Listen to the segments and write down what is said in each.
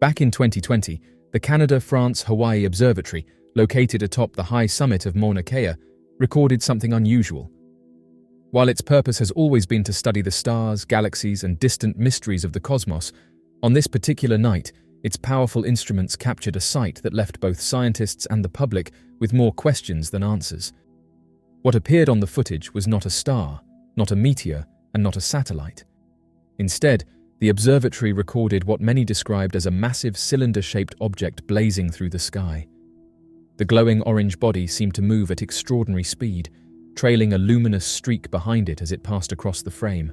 Back in 2020, the Canada France Hawaii Observatory, located atop the high summit of Mauna Kea, recorded something unusual. While its purpose has always been to study the stars, galaxies, and distant mysteries of the cosmos, on this particular night, its powerful instruments captured a sight that left both scientists and the public with more questions than answers. What appeared on the footage was not a star, not a meteor, and not a satellite. Instead, the observatory recorded what many described as a massive cylinder-shaped object blazing through the sky. The glowing orange body seemed to move at extraordinary speed, trailing a luminous streak behind it as it passed across the frame.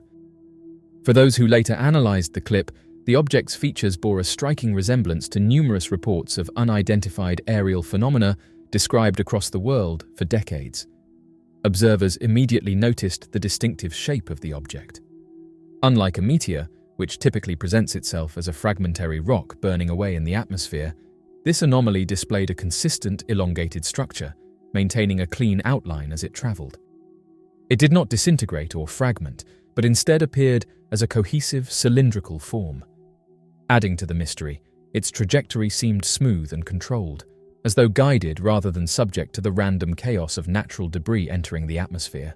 For those who later analyzed the clip, the object's features bore a striking resemblance to numerous reports of unidentified aerial phenomena described across the world for decades. Observers immediately noticed the distinctive shape of the object. Unlike a meteor, which typically presents itself as a fragmentary rock burning away in the atmosphere, this anomaly displayed a consistent, elongated structure, maintaining a clean outline as it traveled. It did not disintegrate or fragment, but instead appeared as a cohesive, cylindrical form. Adding to the mystery, its trajectory seemed smooth and controlled, as though guided rather than subject to the random chaos of natural debris entering the atmosphere.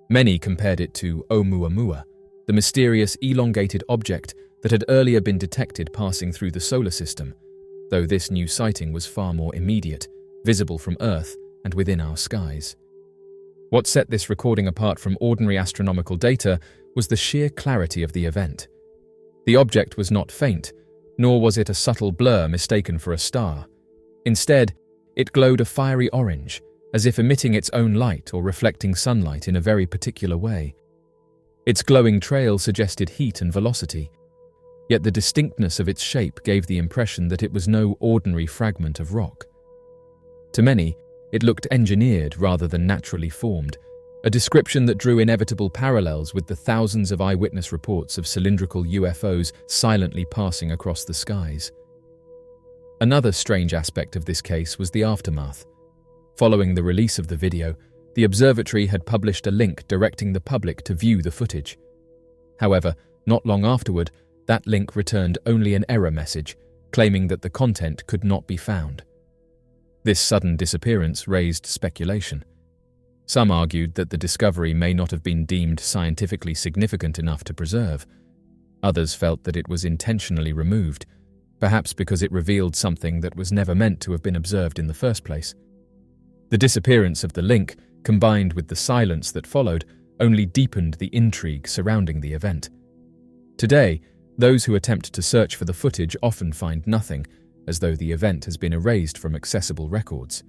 Many compared it to Oumuamua, the mysterious elongated object that had earlier been detected passing through the solar system, though this new sighting was far more immediate, visible from Earth and within our skies. What set this recording apart from ordinary astronomical data was the sheer clarity of the event. The object was not faint, nor was it a subtle blur mistaken for a star. Instead, it glowed a fiery orange, as if emitting its own light or reflecting sunlight in a very particular way. Its glowing trail suggested heat and velocity, yet the distinctness of its shape gave the impression that it was no ordinary fragment of rock. To many, it looked engineered rather than naturally formed, a description that drew inevitable parallels with the thousands of eyewitness reports of cylindrical UFOs silently passing across the skies. Another strange aspect of this case was the aftermath. Following the release of the video, the observatory had published a link directing the public to view the footage. However, not long afterward, that link returned only an error message, claiming that the content could not be found. This sudden disappearance raised speculation. Some argued that the discovery may not have been deemed scientifically significant enough to preserve. Others felt that it was intentionally removed, perhaps because it revealed something that was never meant to have been observed in the first place. The disappearance of the link, combined with the silence that followed, only deepened the intrigue surrounding the event. Today, those who attempt to search for the footage often find nothing, as though the event has been erased from accessible records.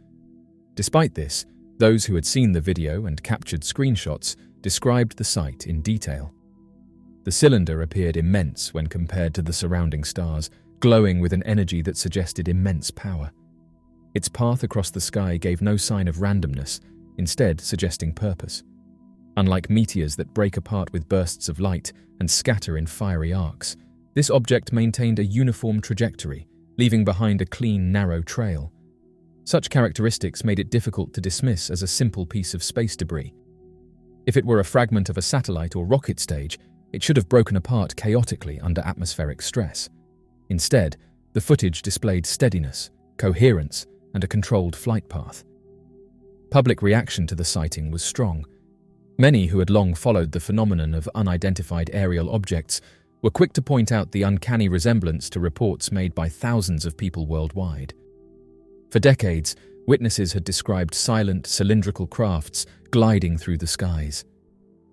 Despite this, those who had seen the video and captured screenshots described the sight in detail. The cylinder appeared immense when compared to the surrounding stars, glowing with an energy that suggested immense power. Its path across the sky gave no sign of randomness, instead suggesting purpose. Unlike meteors that break apart with bursts of light and scatter in fiery arcs, this object maintained a uniform trajectory, leaving behind a clean, narrow trail. Such characteristics made it difficult to dismiss as a simple piece of space debris. If it were a fragment of a satellite or rocket stage, it should have broken apart chaotically under atmospheric stress. Instead, the footage displayed steadiness, coherence, and a controlled flight path. Public reaction to the sighting was strong. Many who had long followed the phenomenon of unidentified aerial objects were quick to point out the uncanny resemblance to reports made by thousands of people worldwide. For decades, witnesses had described silent, cylindrical crafts gliding through the skies.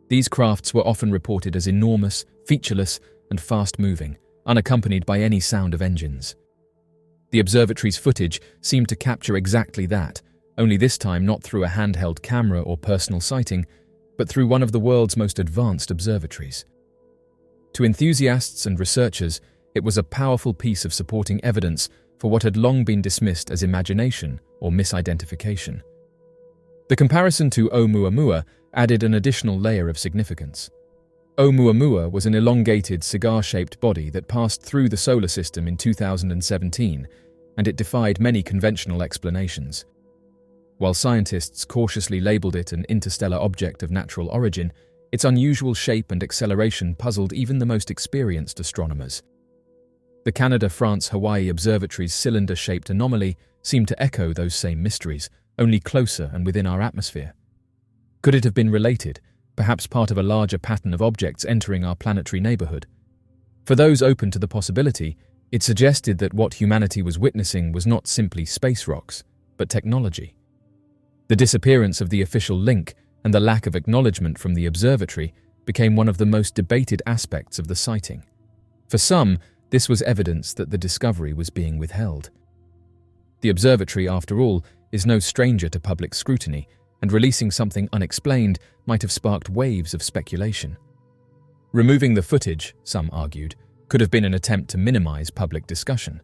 These crafts were often reported as enormous, featureless, and fast-moving, unaccompanied by any sound of engines. The observatory's footage seemed to capture exactly that, only this time not through a handheld camera or personal sighting, but through one of the world's most advanced observatories. To enthusiasts and researchers, it was a powerful piece of supporting evidence for what had long been dismissed as imagination or misidentification. The comparison to Oumuamua added an additional layer of significance. Oumuamua was an elongated, cigar-shaped body that passed through the solar system in 2017, and it defied many conventional explanations. While scientists cautiously labeled it an interstellar object of natural origin, its unusual shape and acceleration puzzled even the most experienced astronomers. The Canada France Hawaii Observatory's cylinder-shaped anomaly seemed to echo those same mysteries, only closer and within our atmosphere. Could it have been related, perhaps part of a larger pattern of objects entering our planetary neighborhood? For those open to the possibility, it suggested that what humanity was witnessing was not simply space rocks, but technology. The disappearance of the official link and the lack of acknowledgement from the observatory became one of the most debated aspects of the sighting. For some, this was evidence that the discovery was being withheld. The observatory, after all, is no stranger to public scrutiny, and releasing something unexplained might have sparked waves of speculation. Removing the footage, some argued, could have been an attempt to minimize public discussion.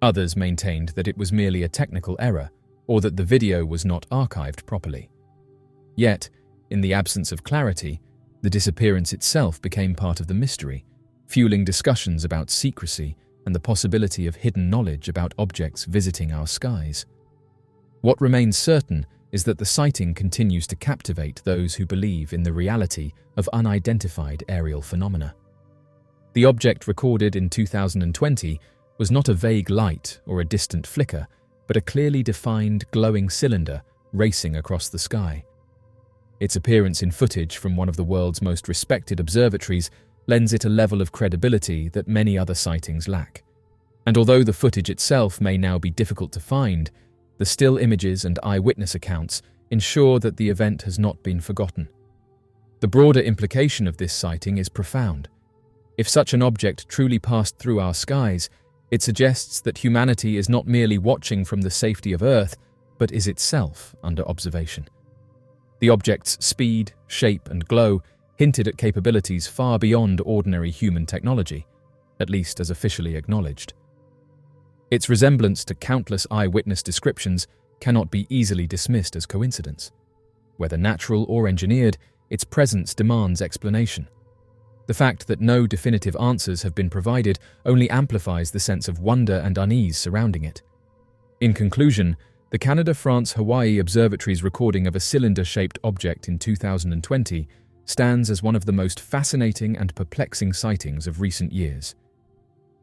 Others maintained that it was merely a technical error, or that the video was not archived properly. Yet, in the absence of clarity, the disappearance itself became part of the mystery, fueling discussions about secrecy and the possibility of hidden knowledge about objects visiting our skies. What remains certain is that the sighting continues to captivate those who believe in the reality of unidentified aerial phenomena. The object recorded in 2020 was not a vague light or a distant flicker, but a clearly defined glowing cylinder racing across the sky. Its appearance in footage from one of the world's most respected observatories lends it a level of credibility that many other sightings lack. And although the footage itself may now be difficult to find, the still images and eyewitness accounts ensure that the event has not been forgotten. The broader implication of this sighting is profound. If such an object truly passed through our skies, it suggests that humanity is not merely watching from the safety of Earth, but is itself under observation. The object's speed, shape, and glow hinted at capabilities far beyond ordinary human technology, at least as officially acknowledged. Its resemblance to countless eyewitness descriptions cannot be easily dismissed as coincidence. Whether natural or engineered, its presence demands explanation. The fact that no definitive answers have been provided only amplifies the sense of wonder and unease surrounding it. In conclusion, the Canada France Hawaii Observatory's recording of a cylinder-shaped object in 2020 stands as one of the most fascinating and perplexing sightings of recent years.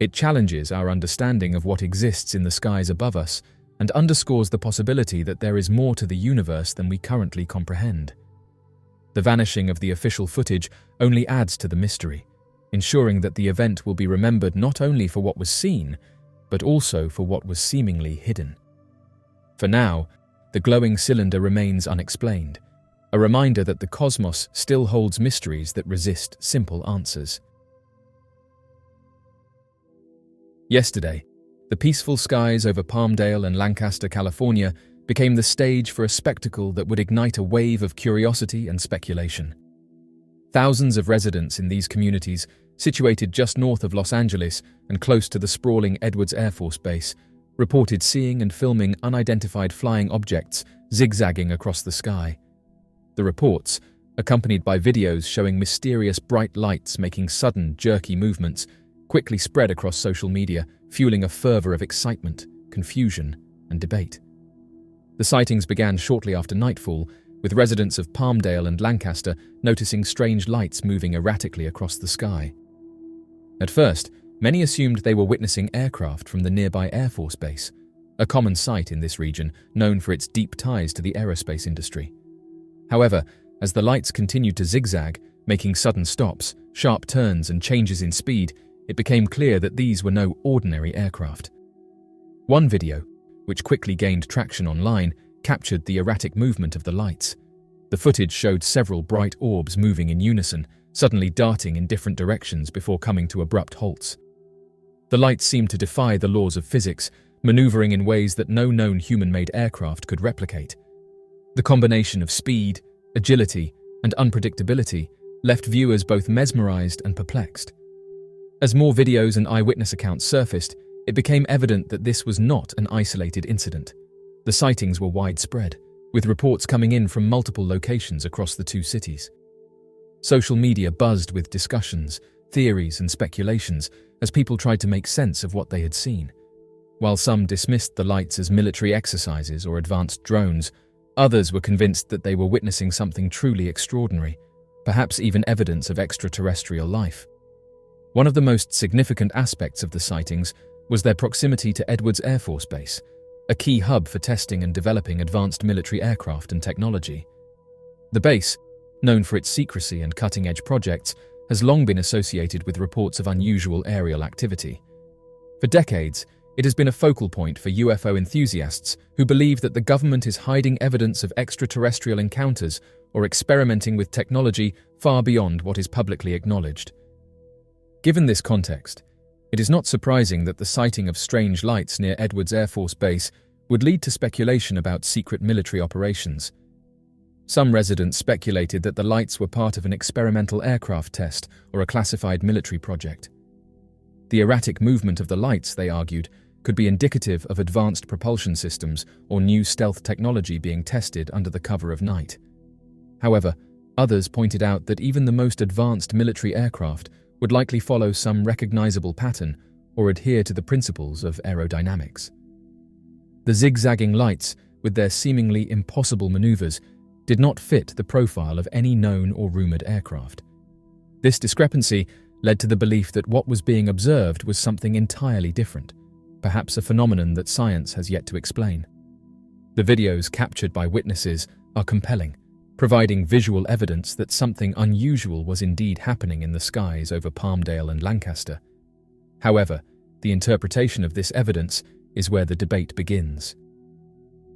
It challenges our understanding of what exists in the skies above us and underscores the possibility that there is more to the universe than we currently comprehend. The vanishing of the official footage only adds to the mystery, ensuring that the event will be remembered not only for what was seen, but also for what was seemingly hidden. For now, the glowing cylinder remains unexplained, a reminder that the cosmos still holds mysteries that resist simple answers. Yesterday, the peaceful skies over Palmdale and Lancaster, California, became the stage for a spectacle that would ignite a wave of curiosity and speculation. Thousands of residents in these communities, situated just north of Los Angeles and close to the sprawling Edwards Air Force Base, reported seeing and filming unidentified flying objects zigzagging across the sky. The reports, accompanied by videos showing mysterious bright lights making sudden, jerky movements, quickly spread across social media, fueling a fervor of excitement, confusion, and debate. The sightings began shortly after nightfall, with residents of Palmdale and Lancaster noticing strange lights moving erratically across the sky. At first, many assumed they were witnessing aircraft from the nearby Air Force Base, a common sight in this region known for its deep ties to the aerospace industry. However, as the lights continued to zigzag, making sudden stops, sharp turns, and changes in speed, it became clear that these were no ordinary aircraft. One video, which quickly gained traction online, captured the erratic movement of the lights. The footage showed several bright orbs moving in unison, suddenly darting in different directions before coming to abrupt halts. The lights seemed to defy the laws of physics, maneuvering in ways that no known human-made aircraft could replicate. The combination of speed, agility, and unpredictability left viewers both mesmerized and perplexed. As more videos and eyewitness accounts surfaced, it became evident that this was not an isolated incident. The sightings were widespread, with reports coming in from multiple locations across the two cities. Social media buzzed with discussions, theories, and speculations as people tried to make sense of what they had seen. While some dismissed the lights as military exercises or advanced drones, others were convinced that they were witnessing something truly extraordinary, perhaps even evidence of extraterrestrial life. One of the most significant aspects of the sightings was their proximity to Edwards Air Force Base, a key hub for testing and developing advanced military aircraft and technology. The base, known for its secrecy and cutting-edge projects, has long been associated with reports of unusual aerial activity. For decades, it has been a focal point for UFO enthusiasts who believe that the government is hiding evidence of extraterrestrial encounters or experimenting with technology far beyond what is publicly acknowledged. Given this context, it is not surprising that the sighting of strange lights near Edwards Air Force Base would lead to speculation about secret military operations. Some residents speculated that the lights were part of an experimental aircraft test or a classified military project. The erratic movement of the lights, they argued, could be indicative of advanced propulsion systems or new stealth technology being tested under the cover of night. However, others pointed out that even the most advanced military aircraft would likely follow some recognizable pattern or adhere to the principles of aerodynamics. The zigzagging lights, with their seemingly impossible maneuvers, did not fit the profile of any known or rumored aircraft. This discrepancy led to the belief that what was being observed was something entirely different, perhaps a phenomenon that science has yet to explain. The videos captured by witnesses are compelling, providing visual evidence that something unusual was indeed happening in the skies over Palmdale and Lancaster. However, the interpretation of this evidence is where the debate begins.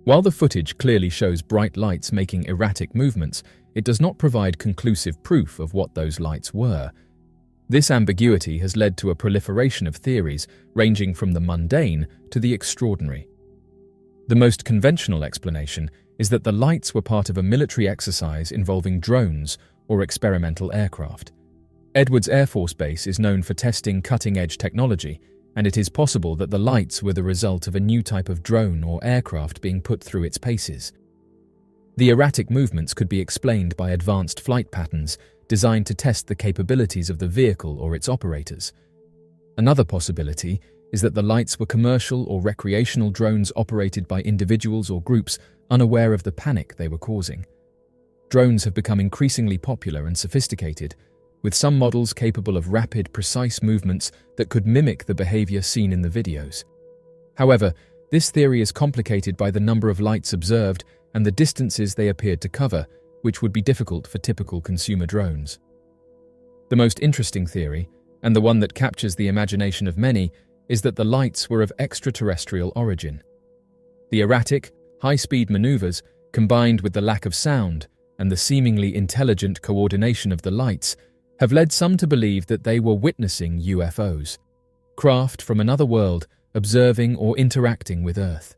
While the footage clearly shows bright lights making erratic movements, it does not provide conclusive proof of what those lights were. This ambiguity has led to a proliferation of theories ranging from the mundane to the extraordinary. The most conventional explanation is that the lights were part of a military exercise involving drones or experimental aircraft. Edwards Air Force Base is known for testing cutting-edge technology, and it is possible that the lights were the result of a new type of drone or aircraft being put through its paces. The erratic movements could be explained by advanced flight patterns designed to test the capabilities of the vehicle or its operators. Another possibility is that the lights were commercial or recreational drones operated by individuals or groups unaware of the panic they were causing. Drones have become increasingly popular and sophisticated, with some models capable of rapid, precise movements that could mimic the behavior seen in the videos. However, this theory is complicated by the number of lights observed and the distances they appeared to cover, which would be difficult for typical consumer drones. The most interesting theory, and the one that captures the imagination of many, is that the lights were of extraterrestrial origin. The erratic, high-speed maneuvers, combined with the lack of sound and the seemingly intelligent coordination of the lights, have led some to believe that they were witnessing UFOs, craft from another world observing or interacting with Earth.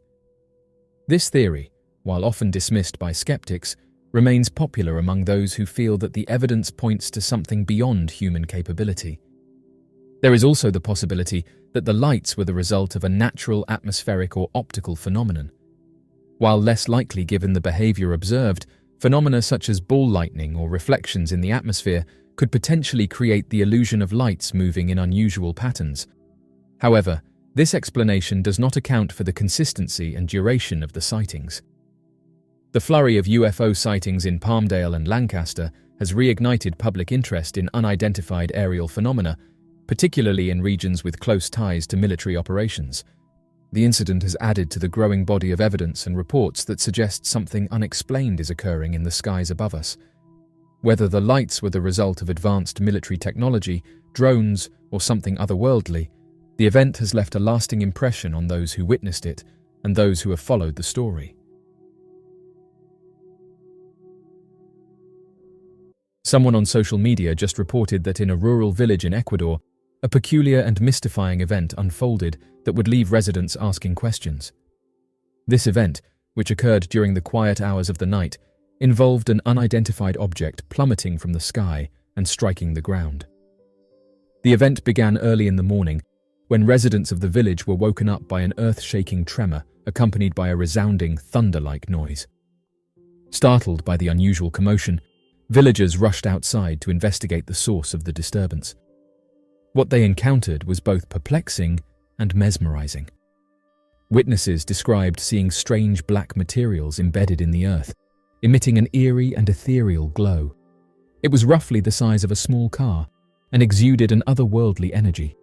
This theory, while often dismissed by skeptics, remains popular among those who feel that the evidence points to something beyond human capability. There is also the possibility that the lights were the result of a natural atmospheric or optical phenomenon. While less likely given the behavior observed, phenomena such as ball lightning or reflections in the atmosphere could potentially create the illusion of lights moving in unusual patterns. However, this explanation does not account for the consistency and duration of the sightings. The flurry of UFO sightings in Palmdale and Lancaster has reignited public interest in unidentified aerial phenomena, particularly in regions with close ties to military operations. The incident has added to the growing body of evidence and reports that suggest something unexplained is occurring in the skies above us. Whether the lights were the result of advanced military technology, drones, or something otherworldly, the event has left a lasting impression on those who witnessed it and those who have followed the story. Someone on social media just reported that in a rural village in Ecuador, a peculiar and mystifying event unfolded that would leave residents asking questions. This event, which occurred during the quiet hours of the night, involved an unidentified object plummeting from the sky and striking the ground. The event began early in the morning, when residents of the village were woken up by an earth-shaking tremor accompanied by a resounding thunder-like noise. Startled by the unusual commotion, villagers rushed outside to investigate the source of the disturbance. What they encountered was both perplexing and mesmerizing. Witnesses described seeing strange black materials embedded in the earth, emitting an eerie and ethereal glow. It was roughly the size of a small car, and exuded an otherworldly energy.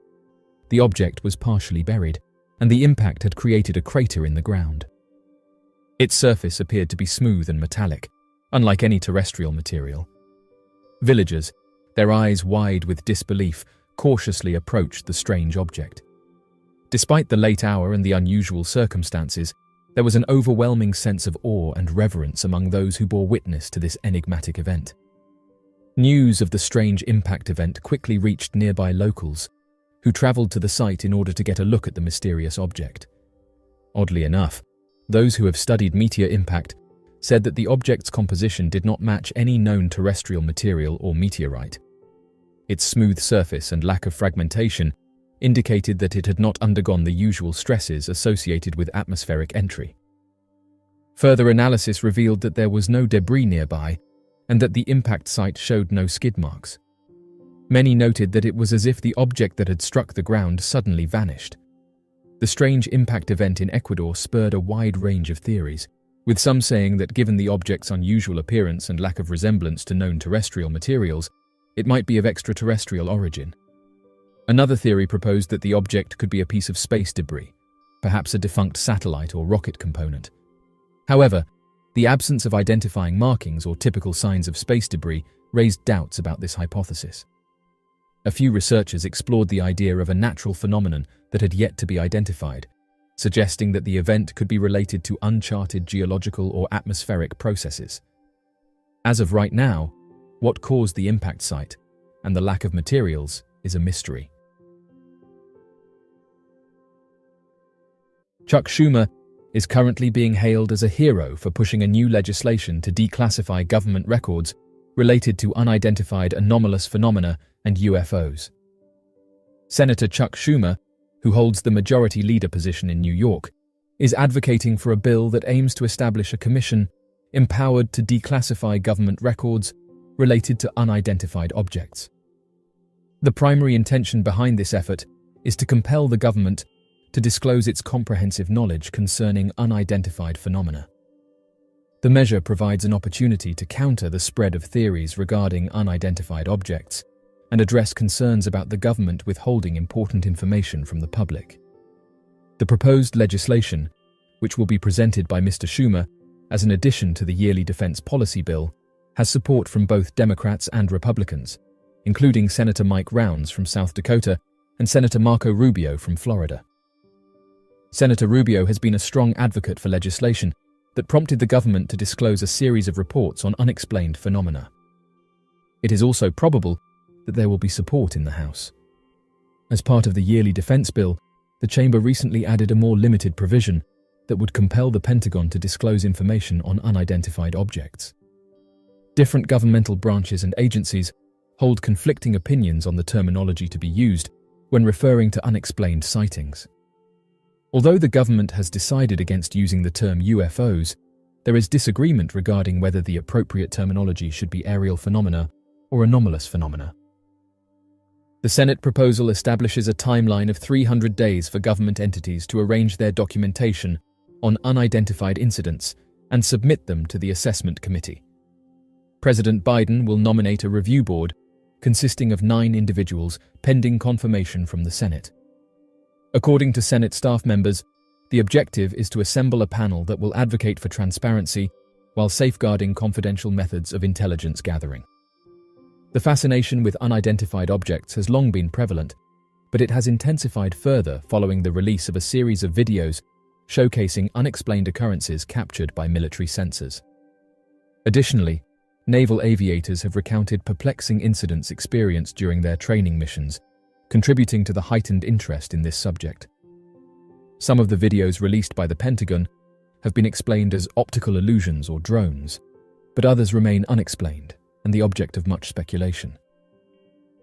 The object was partially buried, and the impact had created a crater in the ground. Its surface appeared to be smooth and metallic, unlike any terrestrial material. Villagers, their eyes wide with disbelief, cautiously approached the strange object. Despite the late hour and the unusual circumstances, there was an overwhelming sense of awe and reverence among those who bore witness to this enigmatic event. News of the strange impact event quickly reached nearby locals, who traveled to the site in order to get a look at the mysterious object. Oddly enough, those who have studied meteor impact said that the object's composition did not match any known terrestrial material or meteorite. Its smooth surface and lack of fragmentation indicated that it had not undergone the usual stresses associated with atmospheric entry. Further analysis revealed that there was no debris nearby and that the impact site showed no skid marks. Many noted that it was as if the object that had struck the ground suddenly vanished. The strange impact event in Ecuador spurred a wide range of theories, with some saying that given the object's unusual appearance and lack of resemblance to known terrestrial materials, it might be of extraterrestrial origin. Another theory proposed that the object could be a piece of space debris, perhaps a defunct satellite or rocket component. However, the absence of identifying markings or typical signs of space debris raised doubts about this hypothesis. A few researchers explored the idea of a natural phenomenon that had yet to be identified, suggesting that the event could be related to uncharted geological or atmospheric processes. As of right now, what caused the impact site and the lack of materials is a mystery. Chuck Schumer is currently being hailed as a hero for pushing a new legislation to declassify government records related to unidentified anomalous phenomena and UFOs. Senator Chuck Schumer, who holds the majority leader position in New York, is advocating for a bill that aims to establish a commission empowered to declassify government records related to unidentified objects. The primary intention behind this effort is to compel the government to disclose its comprehensive knowledge concerning unidentified phenomena. The measure provides an opportunity to counter the spread of theories regarding unidentified objects and address concerns about the government withholding important information from the public. The proposed legislation, which will be presented by Mr. Schumer as an addition to the yearly defense policy bill, has support from both Democrats and Republicans, including Senator Mike Rounds from South Dakota and Senator Marco Rubio from Florida. Senator Rubio has been a strong advocate for legislation that prompted the government to disclose a series of reports on unexplained phenomena. It is also probable that there will be support in the House. As part of the yearly defense bill, the chamber recently added a more limited provision that would compel the Pentagon to disclose information on unidentified objects. Different governmental branches and agencies hold conflicting opinions on the terminology to be used when referring to unexplained sightings. Although the government has decided against using the term UFOs, there is disagreement regarding whether the appropriate terminology should be aerial phenomena or anomalous phenomena. The Senate proposal establishes a timeline of 300 days for government entities to arrange their documentation on unidentified incidents and submit them to the assessment committee. President Biden will nominate a review board consisting of 9 individuals pending confirmation from the Senate. According to Senate staff members, the objective is to assemble a panel that will advocate for transparency while safeguarding confidential methods of intelligence gathering. The fascination with unidentified objects has long been prevalent, but it has intensified further following the release of a series of videos showcasing unexplained occurrences captured by military sensors. Additionally, naval aviators have recounted perplexing incidents experienced during their training missions, contributing to the heightened interest in this subject. Some of the videos released by the Pentagon have been explained as optical illusions or drones, but others remain unexplained and the object of much speculation.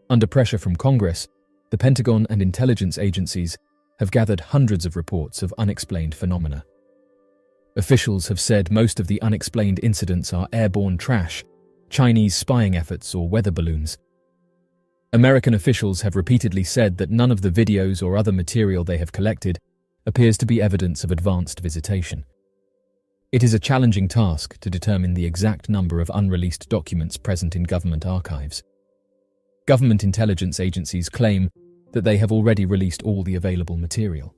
Under pressure from Congress, the Pentagon and intelligence agencies have gathered hundreds of reports of unexplained phenomena. Officials have said most of the unexplained incidents are airborne trash, Chinese spying efforts, or weather balloons. American officials have repeatedly said that none of the videos or other material they have collected appears to be evidence of advanced visitation. It is a challenging task to determine the exact number of unreleased documents present in government archives. Government intelligence agencies claim that they have already released all the available material.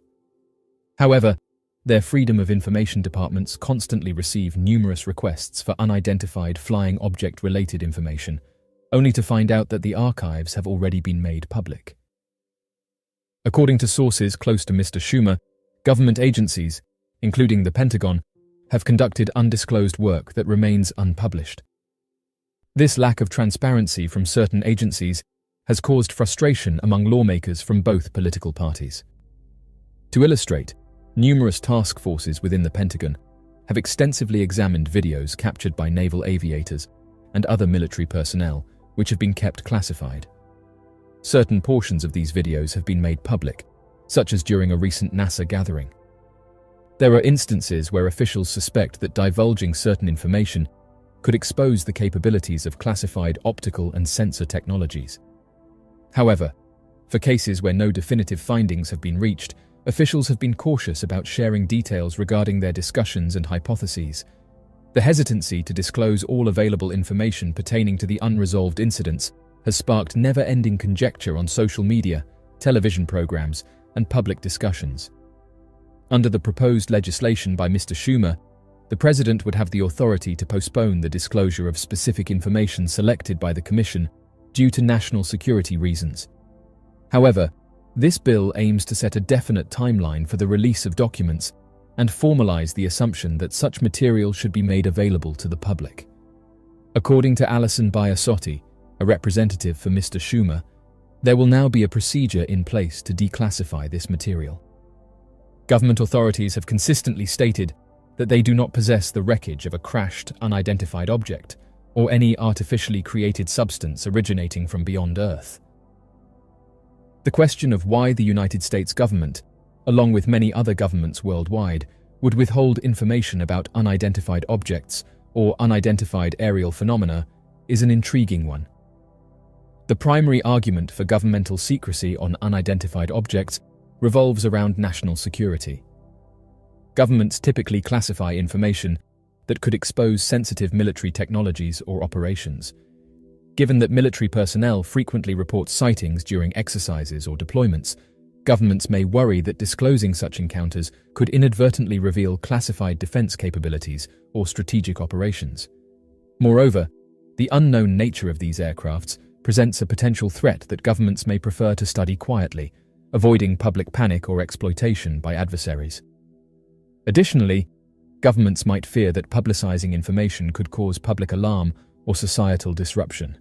However, their Freedom of Information departments constantly receive numerous requests for unidentified flying object-related information, only to find out that the archives have already been made public. According to sources close to Mr. Schumer, government agencies, including the Pentagon, have conducted undisclosed work that remains unpublished. This lack of transparency from certain agencies has caused frustration among lawmakers from both political parties. To illustrate, numerous task forces within the Pentagon have extensively examined videos captured by naval aviators and other military personnel, which have been kept classified. Certain portions of these videos have been made public, such as during a recent NASA gathering. There are instances where officials suspect that divulging certain information could expose the capabilities of classified optical and sensor technologies. However, for cases where no definitive findings have been reached, officials have been cautious about sharing details regarding their discussions and hypotheses. The hesitancy to disclose all available information pertaining to the unresolved incidents has sparked never-ending conjecture on social media, television programs, and public discussions. Under the proposed legislation by Mr. Schumer, the President would have the authority to postpone the disclosure of specific information selected by the Commission due to national security reasons. However, this bill aims to set a definite timeline for the release of documents and formalize the assumption that such material should be made available to the public. According to Alison Biasotti, a representative for Mr. Schumer, there will now be a procedure in place to declassify this material. Government authorities have consistently stated that they do not possess the wreckage of a crashed, unidentified object or any artificially created substance originating from beyond Earth. The question of why the United States government, along with many other governments worldwide, would withhold information about unidentified objects or unidentified aerial phenomena is an intriguing one. The primary argument for governmental secrecy on unidentified objects revolves around national security. Governments typically classify information that could expose sensitive military technologies or operations. Given that military personnel frequently report sightings during exercises or deployments, governments may worry that disclosing such encounters could inadvertently reveal classified defense capabilities or strategic operations. Moreover, the unknown nature of these aircrafts presents a potential threat that governments may prefer to study quietly, avoiding public panic or exploitation by adversaries. Additionally, governments might fear that publicizing information could cause public alarm or societal disruption.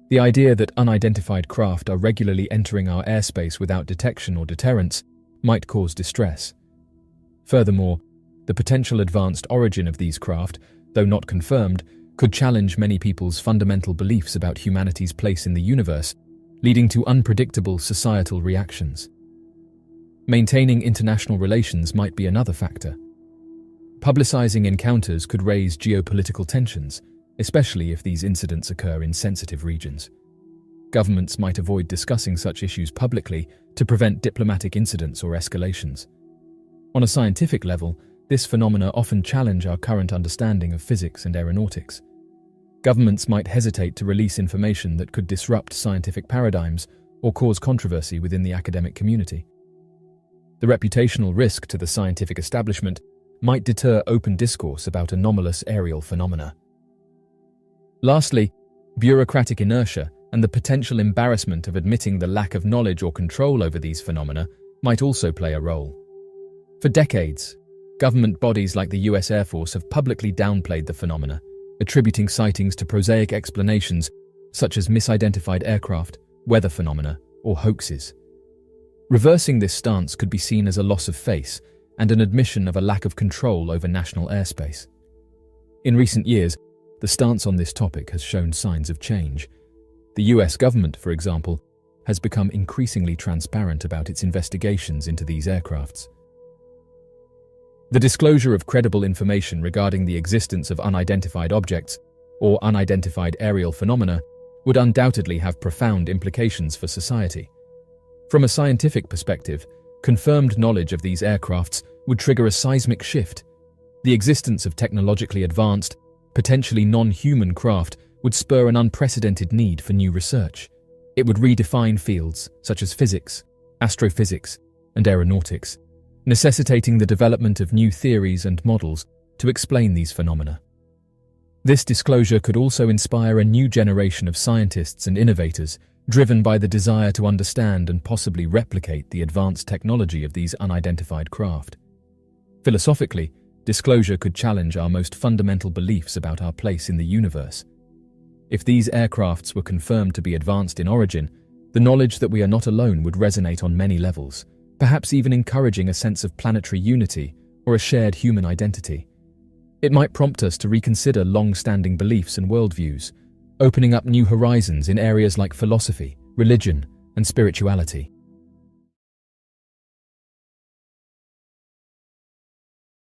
The idea that unidentified craft are regularly entering our airspace without detection or deterrence might cause distress. Furthermore, the potential advanced origin of these craft, though not confirmed, could challenge many people's fundamental beliefs about humanity's place in the universe, leading to unpredictable societal reactions. Maintaining international relations might be another factor. Publicizing encounters could raise geopolitical tensions, especially if these incidents occur in sensitive regions. Governments might avoid discussing such issues publicly to prevent diplomatic incidents or escalations. On a scientific level, this phenomena often challenge our current understanding of physics and aeronautics. Governments might hesitate to release information that could disrupt scientific paradigms or cause controversy within the academic community. The reputational risk to the scientific establishment might deter open discourse about anomalous aerial phenomena. Lastly, bureaucratic inertia and the potential embarrassment of admitting the lack of knowledge or control over these phenomena might also play a role. For decades, government bodies like the US Air Force have publicly downplayed the phenomena, attributing sightings to prosaic explanations such as misidentified aircraft, weather phenomena, or hoaxes. Reversing this stance could be seen as a loss of face and an admission of a lack of control over national airspace. In recent years, the stance on this topic has shown signs of change. The US government, for example, has become increasingly transparent about its investigations into these aircrafts. The disclosure of credible information regarding the existence of unidentified objects or unidentified aerial phenomena would undoubtedly have profound implications for society. From a scientific perspective, confirmed knowledge of these aircrafts would trigger a seismic shift. The existence of technologically advanced, potentially non-human craft would spur an unprecedented need for new research. It would redefine fields such as physics, astrophysics, and aeronautics, necessitating the development of new theories and models to explain these phenomena. This disclosure could also inspire a new generation of scientists and innovators driven by the desire to understand and possibly replicate the advanced technology of these unidentified craft. Philosophically, disclosure could challenge our most fundamental beliefs about our place in the universe. If these aircrafts were confirmed to be advanced in origin, the knowledge that we are not alone would resonate on many levels, perhaps even encouraging a sense of planetary unity or a shared human identity. It might prompt us to reconsider long-standing beliefs and worldviews, opening up new horizons in areas like philosophy, religion, and spirituality.